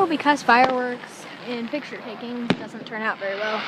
video because fireworks and picture taking doesn't turn out very well.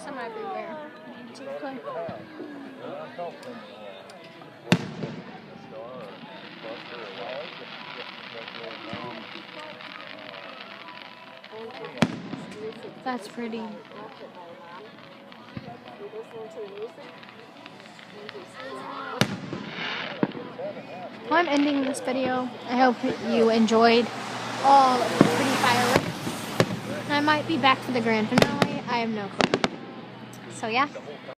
Some everywhere. That's pretty. Well, I'm ending this video. I hope you enjoyed all of the pretty fireworks. I might be back for the grand finale. I have no clue. So yeah.